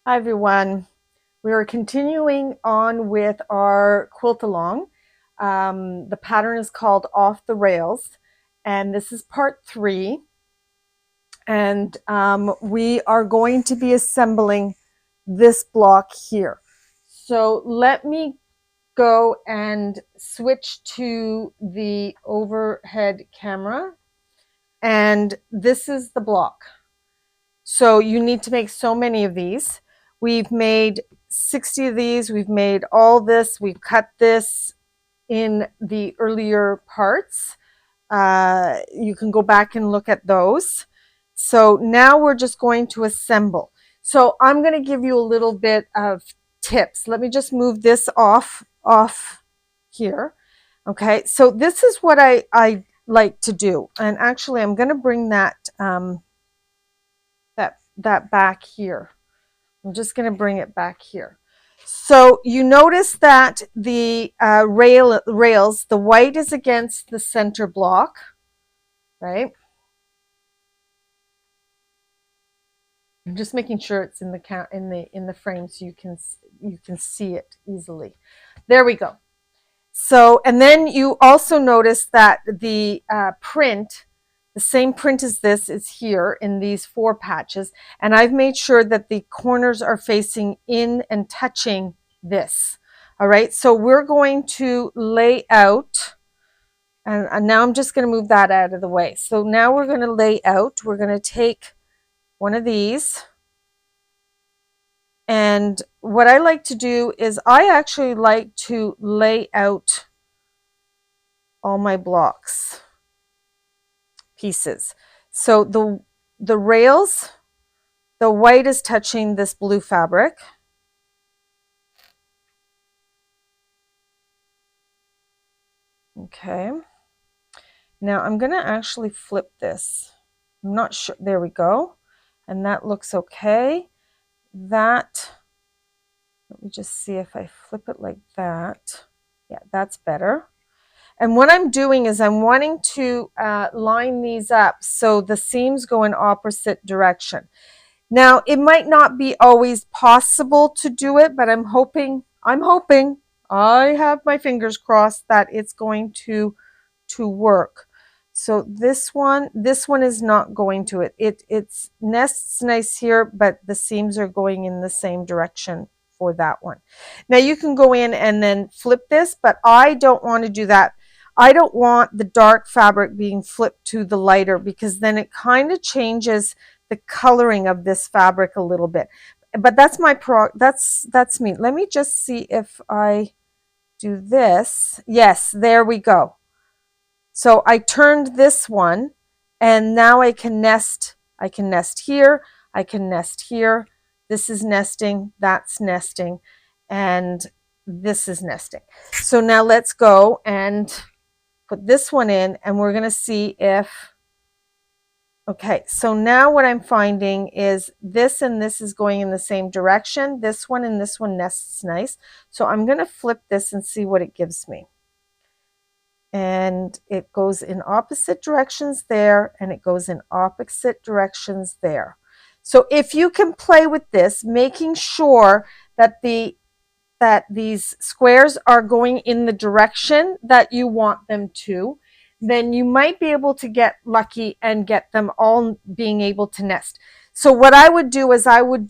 Hi everyone. We are continuing on with our quilt along. The pattern is called Off the Rails, and this is part 3. And we are going to be assembling this block here. So let me go and switch to the overhead camera. And this is the block. So you need to make so many of these. We've made 60 of these. We've made all this. We've cut this in the earlier parts. You can go back and look at those. So now we're just going to assemble. So I'm going to give you a little bit of tips. Let me just move this off here. Okay, so this is what I like to do. And actually, I'm going to bring that that back here. I'm just going to bring it back here. So you notice that the rails, the white is against the center block, right? I'm just making sure it's in the frame so you can see it easily. There we go. So, and then you also notice that the print, the same print as this, is here in these 4 patches. And I've made sure that the corners are facing in and touching this. All right, so we're going to lay out, and now I'm just going to move that out of the way. So now we're going to lay out, we're going to take one of these. And what I like to do is I actually like to lay out all my blocks pieces. So the rails, the white is touching this blue fabric. Okay. Now I'm going to actually flip this. I'm not sure. There we go. And that looks okay. That, let me just see if I flip it like that. Yeah, that's better. And what I'm doing is I'm wanting to line these up so the seams go in opposite direction. Now, it might not be always possible to do it, but I'm hoping, I have my fingers crossed that it's going to work. So this one is not going to it nests nice here, but the seams are going in the same direction for that one. Now you can go in and then flip this, but I don't want to do that. I don't want the dark fabric being flipped to the lighter, because then it kind of changes the coloring of this fabric a little bit. But that's my that's me. Let me just see if I do this. Yes, there we go. So I turned this one, and now I can nest. I can nest here. I can nest here. This is nesting. That's nesting. And this is nesting. So now let's go and put this one in, and we're going to see if, okay, so now what I'm finding is this and this is going in the same direction. This one and this one nests nice. So I'm going to flip this and see what it gives me. And it goes in opposite directions there, and it goes in opposite directions there. So if you can play with this, making sure that these squares are going in the direction that you want them to, then you might be able to get lucky and get them all being able to nest. So what I would do is I would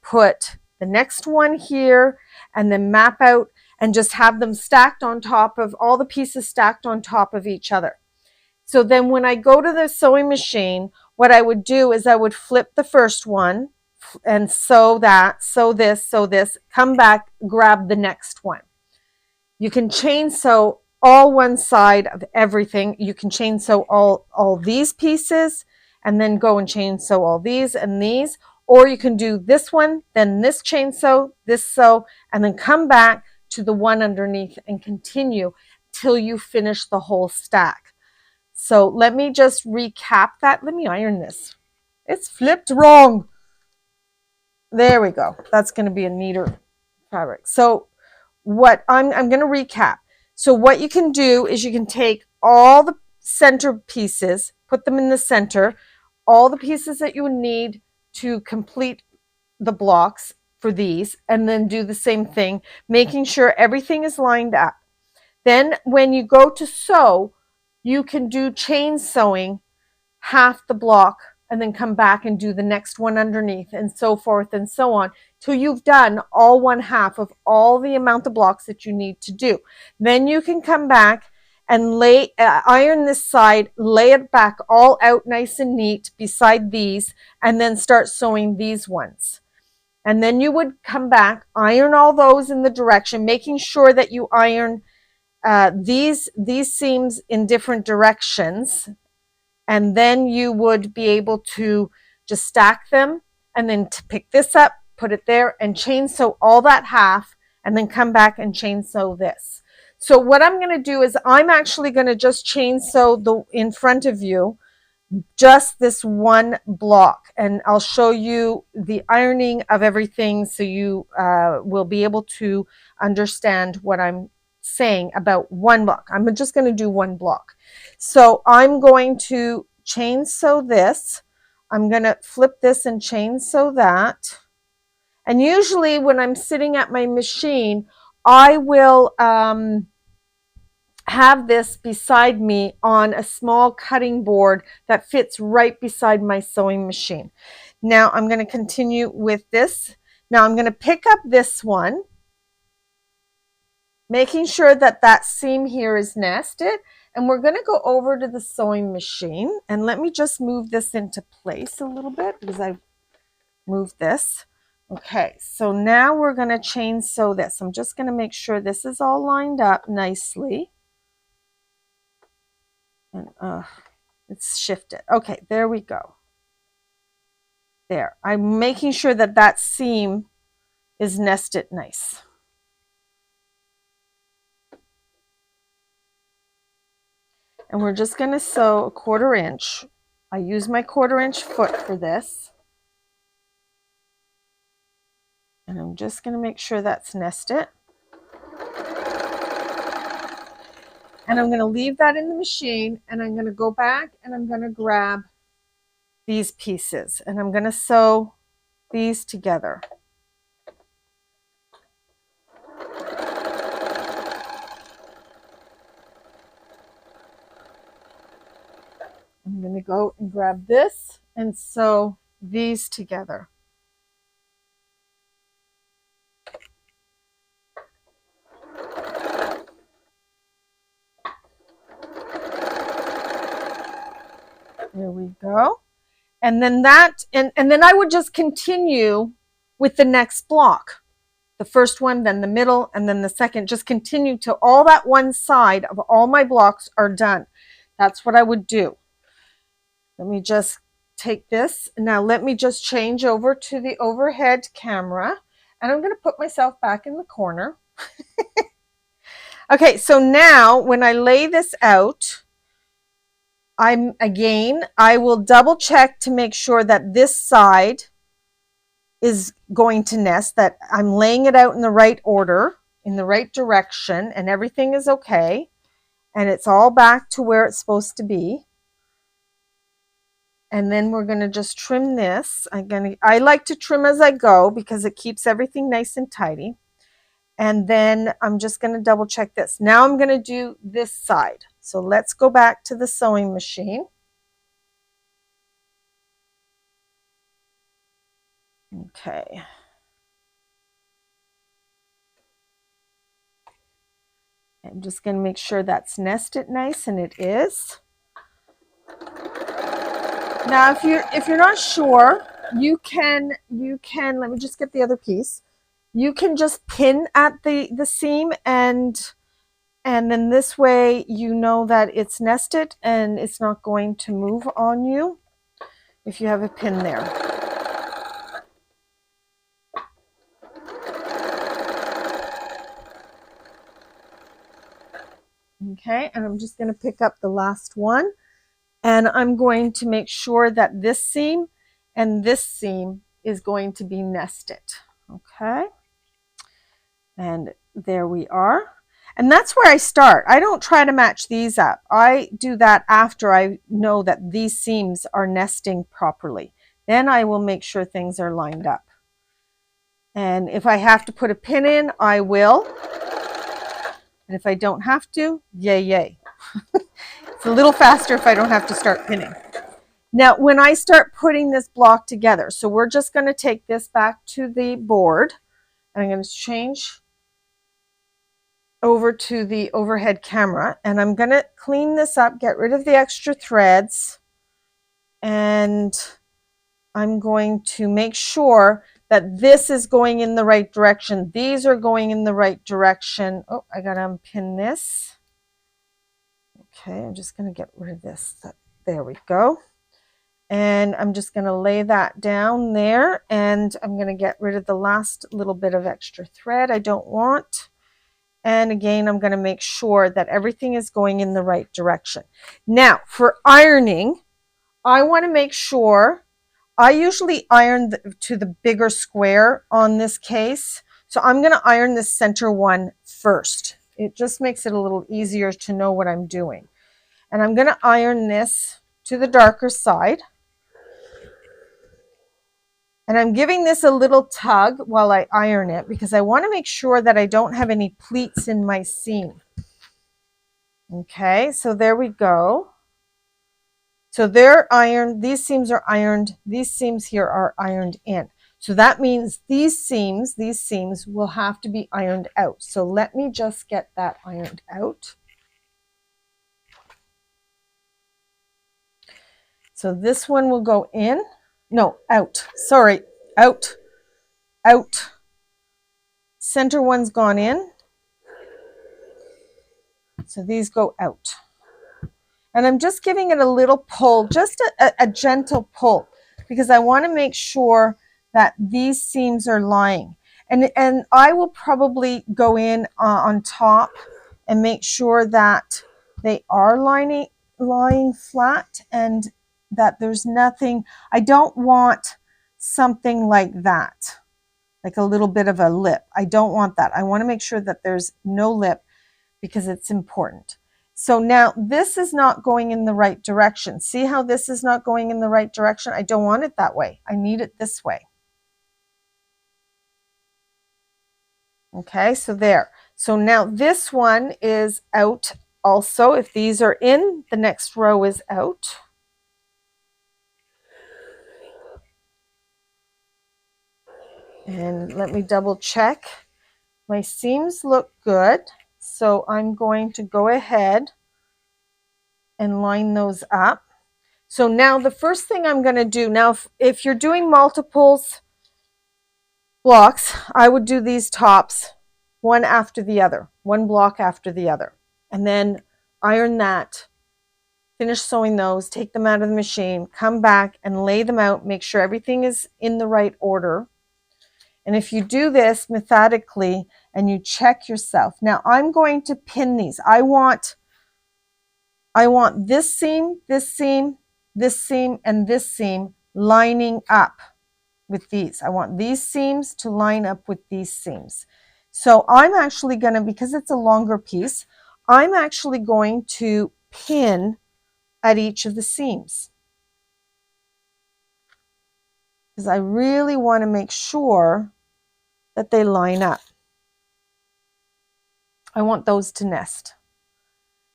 put the next one here and then map out and just have them stacked on top of all the pieces, stacked on top of each other. So then when I go to the sewing machine, what I would do is I would flip the first one and sew that, sew this, come back, grab the next one. You can chain sew all one side of everything. You can chain sew all these pieces and then go and chain sew all these and these, or you can do this one, then this chain sew, this sew, and then come back to the one underneath and continue till you finish the whole stack. So let me just recap that. Let me iron this. It's flipped wrong. There we go. That's going to be a neater fabric. So what I'm going to recap. So what you can do is you can take all the center pieces, put them in the center, all the pieces that you would need to complete the blocks for these and then do the same thing, making sure everything is lined up. Then when you go to sew, you can do chain sewing half the block and then come back and do the next one underneath and so forth and so on till you've done all one half of all the amount of blocks that you need to do. Then you can come back and iron this side, lay it back all out nice and neat beside these, and then start sewing these ones. And then you would come back, iron all those in the direction, making sure that you iron these seams in different directions. And then you would be able to just stack them and then to pick this up, put it there, and chain sew all that half, and then come back and chain sew this. So what I'm going to do is I'm actually going to just chain sew in front of you just this one block, and I'll show you the ironing of everything so you will be able to understand what I'm saying about one block. I'm just going to do one block. So I'm going to chain sew this. I'm going to flip this and chain sew that. And usually when I'm sitting at my machine, I will have this beside me on a small cutting board that fits right beside my sewing machine. Now I'm going to continue with this. Now I'm going to pick up this one, making sure that that seam here is nested, and we're going to go over to the sewing machine, and let me just move this into place a little bit because I've moved this. Okay, so now we're going to chain sew this. I'm just going to make sure this is all lined up nicely. And it's shifted. Okay, there we go. There. I'm making sure that that seam is nested nice. And we're just going to sew 1/4 inch. I use my 1/4 inch foot for this. And I'm just going to make sure that's nested. And I'm going to leave that in the machine, and I'm going to go back and I'm going to grab these pieces, and I'm going to sew these together. I'm going to go and grab this and sew these together. There we go. And then and then I would just continue with the next block. The first one, then the middle, and then the second. Just continue till all that one side of all my blocks are done. That's what I would do. Let me just take this. Now let me just change over to the overhead camera, and I'm going to put myself back in the corner. Okay, so now when I lay this out, I will double check to make sure that this side is going to nest, that I'm laying it out in the right order, in the right direction, and everything is okay. And it's all back to where it's supposed to be. And then we're going to just trim this. I like to trim as I go because it keeps everything nice and tidy. And then I'm just going to double check this. Now I'm going to do this side. So let's go back to the sewing machine. Okay. I'm just going to make sure that's nested nice, and it is. Now if you're not sure, you can let me just get the other piece. You can just pin at the seam, and then this way you know that it's nested and it's not going to move on you if you have a pin there. Okay, and I'm just going to pick up the last one, and I'm going to make sure that this seam and this seam is going to be nested. Okay, and there we are. And that's where I start. I don't try to match these up. I do that after I know that these seams are nesting properly. Then I will make sure things are lined up. And if I have to put a pin in, I will. And if I don't have to, yay, yay. It's a little faster if I don't have to start pinning. Now, when I start putting this block together, so we're just going to take this back to the board, and I'm going to change over to the overhead camera, and I'm going to clean this up, get rid of the extra threads, and I'm going to make sure that this is going in the right direction. These are going in the right direction. Oh, I got to unpin this. Okay, I'm just going to get rid of this. There we go. And I'm just going to lay that down there, and I'm going to get rid of the last little bit of extra thread I don't want. And again, I'm going to make sure that everything is going in the right direction. Now, for ironing, I want to make sure, I usually iron to the bigger square on this case. So I'm going to iron the center one first. It just makes it a little easier to know what I'm doing. And I'm going to iron this to the darker side. And I'm giving this a little tug while I iron it because I want to make sure that I don't have any pleats in my seam. Okay, so there we go. So they're ironed, these seams are ironed, these seams here are ironed in. So that means these seams will have to be ironed out. So let me just get that ironed out. So this one will go in. No, out. Sorry, out, out. Center one's gone in. So these go out. And I'm just giving it a little pull, just a gentle pull, because I want to make sure that these seams are lying. And I will probably go in on top and make sure that they are lying flat and that there's nothing. I don't want something like that, like a little bit of a lip. I don't want that. I want to make sure that there's no lip because it's important. So now this is not going in the right direction. See how this is not going in the right direction? I don't want it that way. I need it this way. Okay, so there. So now this one is out also. If these are in, the next row is out. And let me double check. My seams look good. So I'm going to go ahead and line those up. So now the first thing I'm going to do, now if you're doing multiples blocks, I would do these tops one after the other, one block after the other, and then iron that, finish sewing those, take them out of the machine, come back and lay them out, make sure everything is in the right order. And if you do this methodically and you check yourself, now I'm going to pin these. I want this seam, this seam, this seam, and this seam lining up with these. I want these seams to line up with these seams. So I'm actually going to, because it's a longer piece, I'm actually going to pin at each of the seams, because I really want to make sure that they line up. I want those to nest.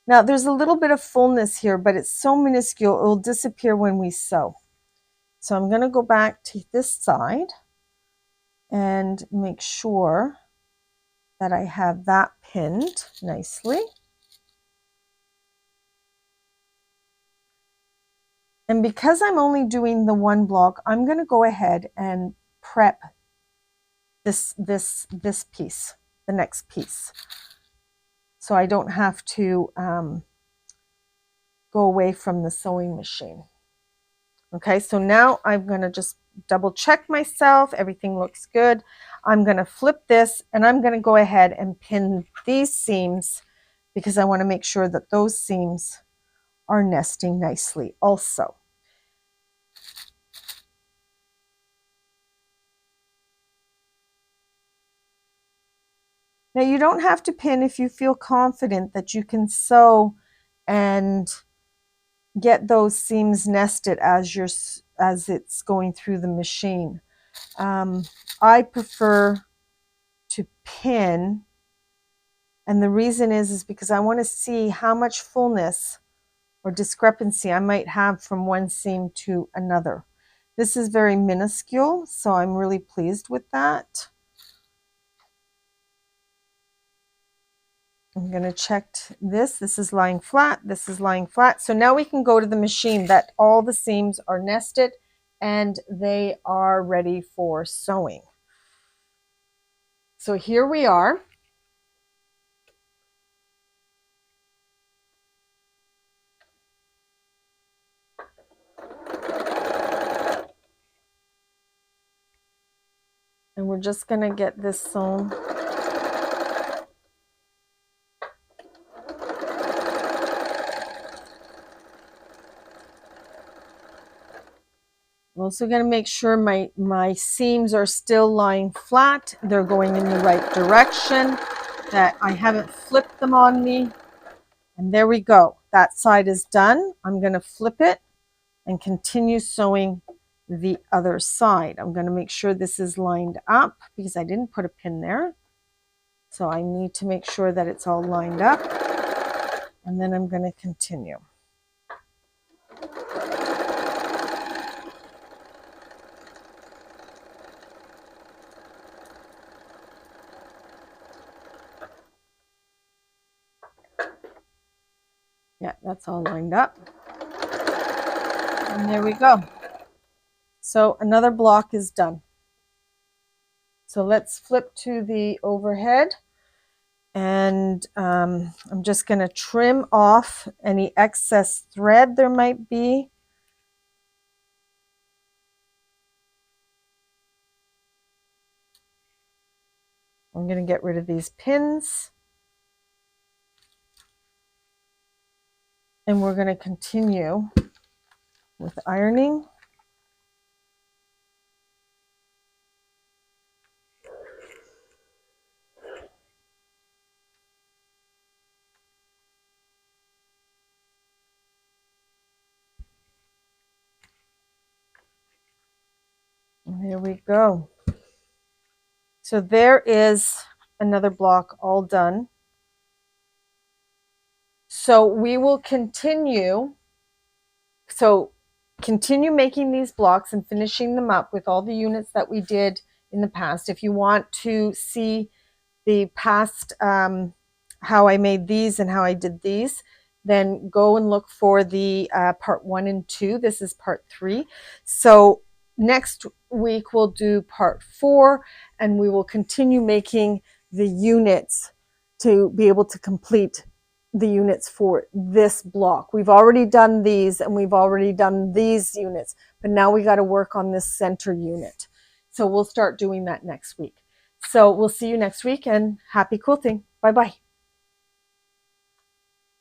Now there's a little bit of fullness here, but it's so minuscule, it will disappear when we sew. So I'm going to go back to this side and make sure that I have that pinned nicely. And because I'm only doing the one block, I'm going to go ahead and prep this piece, the next piece, so I don't have to go away from the sewing machine. Okay, so now I'm going to just double check myself. Everything looks good. I'm going to flip this and I'm going to go ahead and pin these seams because I want to make sure that those seams are nesting nicely also. Now you don't have to pin if you feel confident that you can sew and get those seams nested as it's going through the machine. I prefer to pin, and the reason is because I want to see how much fullness or discrepancy I might have from one seam to another. This is very minuscule, so I'm really pleased with that. I'm going to check this. This is lying flat. This is lying flat. So now we can go to the machine that all the seams are nested and they are ready for sewing. So here we are. And we're just going to get this sewn. I'm also going to make sure my seams are still lying flat. They're going in the right direction, that I haven't flipped them on me. And there we go. That side is done. I'm going to flip it and continue sewing the other side. I'm going to make sure this is lined up because I didn't put a pin there. So I need to make sure that it's all lined up. And then I'm going to continue. Yeah, that's all lined up. And there we go. So another block is done. So let's flip to the overhead. And I'm just going to trim off any excess thread there might be. I'm going to get rid of these pins. And we're going to continue with ironing. And here we go. So there is another block all done. So we will continue. So continue making these blocks and finishing them up with all the units that we did in the past. If you want to see the past, how I made these and how I did these, then go and look for the part 1 and 2. This is part 3. So next week we'll do part 4, and we will continue making the units to be able to complete the units for this block. We've already done these and we've already done these units, but now we got to work on this center unit. So we'll start doing that next week. So we'll see you next week, and happy quilting. Bye-bye.